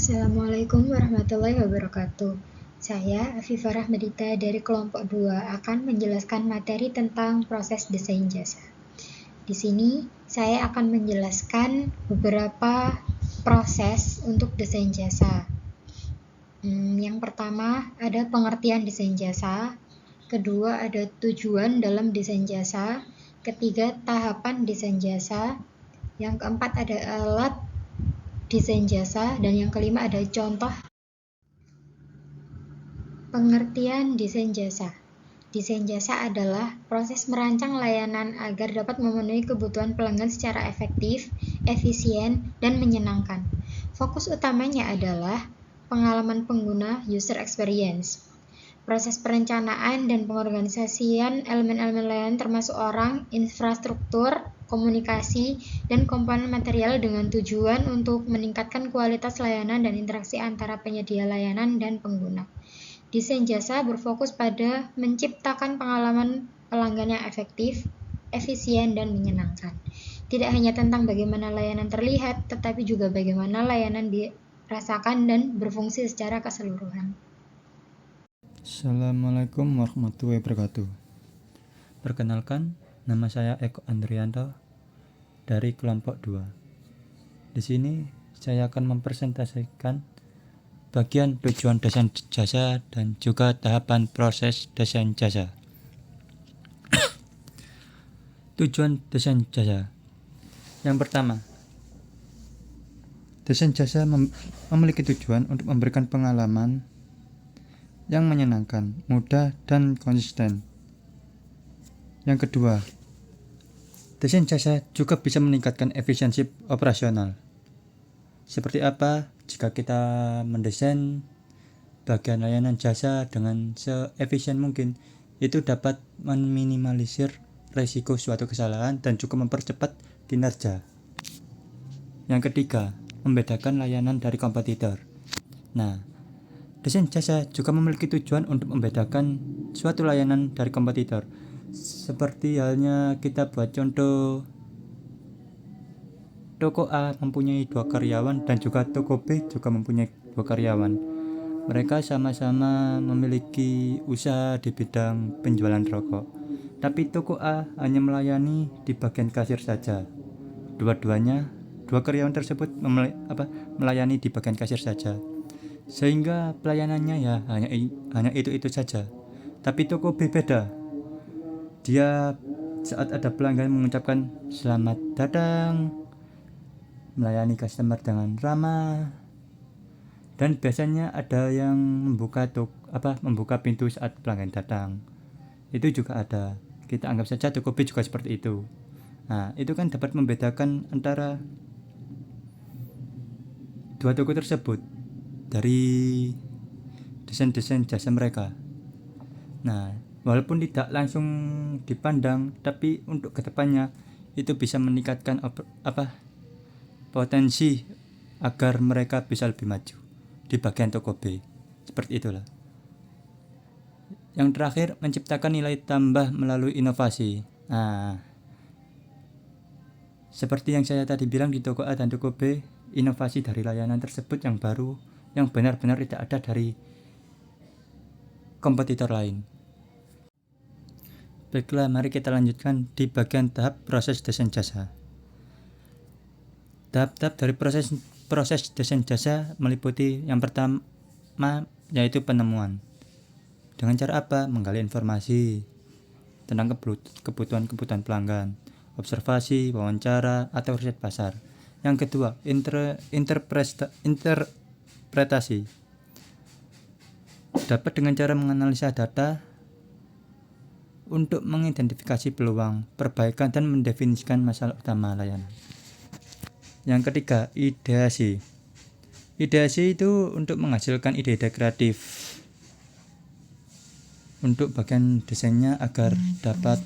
Assalamualaikum warahmatullahi wabarakatuh. Saya Afifah Rahmadita dari kelompok 2 akan menjelaskan materi tentang proses desain jasa. Di sini saya akan menjelaskan beberapa proses untuk desain jasa. Yang pertama ada pengertian desain jasa, kedua ada tujuan dalam desain jasa, ketiga tahapan desain jasa, yang keempat ada alat desain jasa, dan yang kelima ada contoh. Pengertian desain jasa. Desain jasa adalah proses merancang layanan agar dapat memenuhi kebutuhan pelanggan secara efektif, efisien, dan menyenangkan. Fokus utamanya adalah pengalaman pengguna user experience. Proses perencanaan dan pengorganisasian elemen-elemen layanan termasuk orang, infrastruktur, komunikasi, dan komponen material dengan tujuan untuk meningkatkan kualitas layanan dan interaksi antara penyedia layanan dan pengguna. Desain jasa berfokus pada menciptakan pengalaman pelanggan yang efektif, efisien, dan menyenangkan. Tidak hanya tentang bagaimana layanan terlihat, tetapi juga bagaimana layanan dirasakan dan berfungsi secara keseluruhan. Assalamualaikum warahmatullahi wabarakatuh. Perkenalkan, nama saya Eko Andrianto dari kelompok 2. Di sini saya akan mempresentasikan bagian tujuan desain jasa dan juga tahapan proses desain jasa. Tujuan desain jasa. Yang pertama, desain jasa memiliki tujuan untuk memberikan pengalaman yang menyenangkan, mudah, dan konsisten. Yang kedua, desain jasa juga bisa meningkatkan efisiensi operasional. Seperti apa jika kita mendesain bagian layanan jasa dengan seefisien mungkin, itu dapat meminimalisir risiko suatu kesalahan dan juga mempercepat kinerja. Yang ketiga, membedakan layanan dari kompetitor. Desain jasa juga memiliki tujuan untuk membedakan suatu layanan dari kompetitor. Seperti halnya kita buat contoh, toko A mempunyai 2 karyawan dan juga toko B juga mempunyai 2 karyawan. Mereka sama-sama memiliki usaha di bidang penjualan rokok. Tapi toko A hanya melayani di bagian kasir saja. Dua karyawan tersebut melayani di bagian kasir saja. Sehingga pelayanannya ya hanya itu saja. Tapi toko B beda. Dia saat ada pelanggan mengucapkan selamat datang, melayani customer dengan ramah, dan biasanya ada yang membuka pintu saat pelanggan datang. Itu juga ada. Kita anggap saja toko B juga seperti itu. Itu kan dapat membedakan antara dua toko tersebut dari desain jasa mereka. Walaupun tidak langsung dipandang, tapi untuk kedepannya itu bisa meningkatkan potensi agar mereka bisa lebih maju di bagian toko B. Seperti itulah. Yang terakhir, menciptakan nilai tambah melalui inovasi. Seperti yang saya tadi bilang di toko A dan toko B, inovasi dari layanan tersebut yang baru, yang benar-benar tidak ada dari kompetitor lain. Baiklah, mari kita lanjutkan di bagian tahap proses desain jasa. Tahap-tahap dari proses desain jasa meliputi yang pertama yaitu penemuan. Dengan cara apa? Menggali informasi tentang kebutuhan pelanggan, observasi, wawancara, atau riset pasar. Yang kedua, interpretasi. Dapat dengan cara menganalisa data untuk mengidentifikasi peluang, perbaikan, dan mendefinisikan masalah utama layanan. Yang ketiga, ideasi. Ideasi itu untuk menghasilkan ide-ide kreatif untuk bagian desainnya agar dapat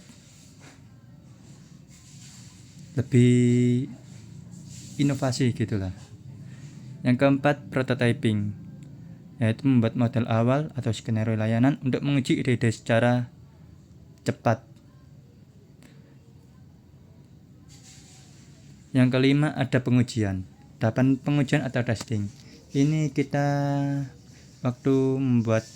lebih inovasi gitulah. Yang keempat, prototyping, yaitu membuat model awal atau skenario layanan untuk menguji ide-ide secara cepat. Yang kelima, ada pengujian. Tahapan pengujian atau testing, Ini kita waktu membuat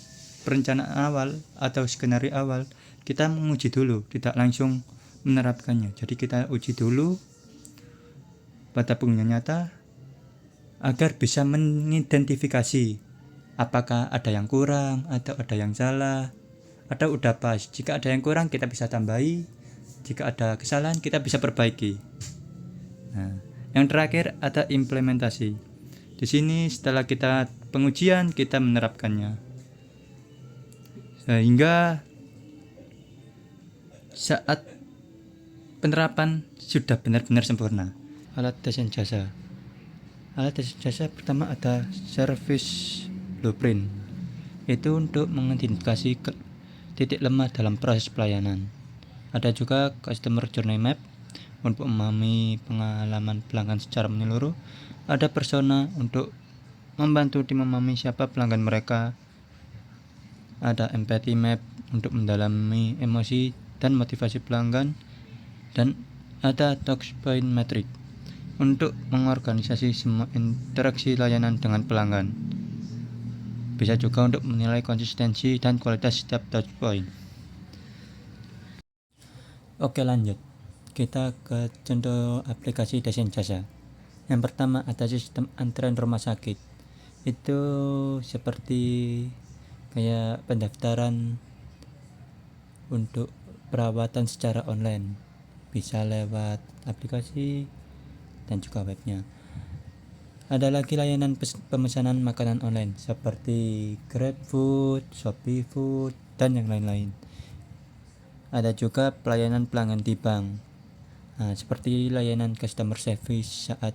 perencanaan awal atau skenario awal, kita menguji dulu, tidak langsung menerapkannya. Jadi kita uji dulu pada pengguna nyata agar bisa mengidentifikasi apakah ada yang kurang atau ada yang salah atau udah pas. Jika ada yang kurang kita bisa tambahi, jika ada kesalahan kita bisa perbaiki. Nah, yang terakhir ada implementasi. Di sini setelah kita pengujian kita menerapkannya sehingga saat penerapan sudah benar-benar sempurna. Alat desain jasa. Alat desain jasa pertama ada service blueprint. Itu untuk mengidentifikasi titik lemah dalam proses pelayanan. Ada juga customer journey map untuk memahami pengalaman pelanggan secara menyeluruh. Ada persona untuk membantu tim memahami siapa pelanggan mereka. Ada empathy map untuk mendalami emosi dan motivasi pelanggan. Dan ada touchpoint metric untuk mengorganisasi semua interaksi layanan dengan pelanggan. Bisa juga untuk menilai konsistensi dan kualitas setiap touchpoint. Oke, lanjut. Kita ke contoh aplikasi desain jasa. Yang pertama ada sistem antrean rumah sakit. Itu seperti kayak pendaftaran untuk perawatan secara online. Bisa lewat aplikasi dan juga webnya. Ada lagi layanan pemesanan makanan online seperti GrabFood, ShopeeFood, dan yang lain-lain. Ada juga pelayanan pelanggan di bank. Nah, seperti layanan customer service saat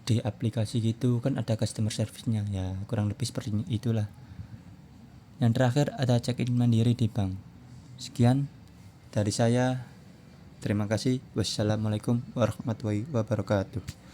di aplikasi gitu kan ada customer service-nya, ya kurang lebih seperti itulah. Yang terakhir ada check-in mandiri di bank. Sekian dari saya, terima kasih. Wassalamualaikum warahmatullahi wabarakatuh.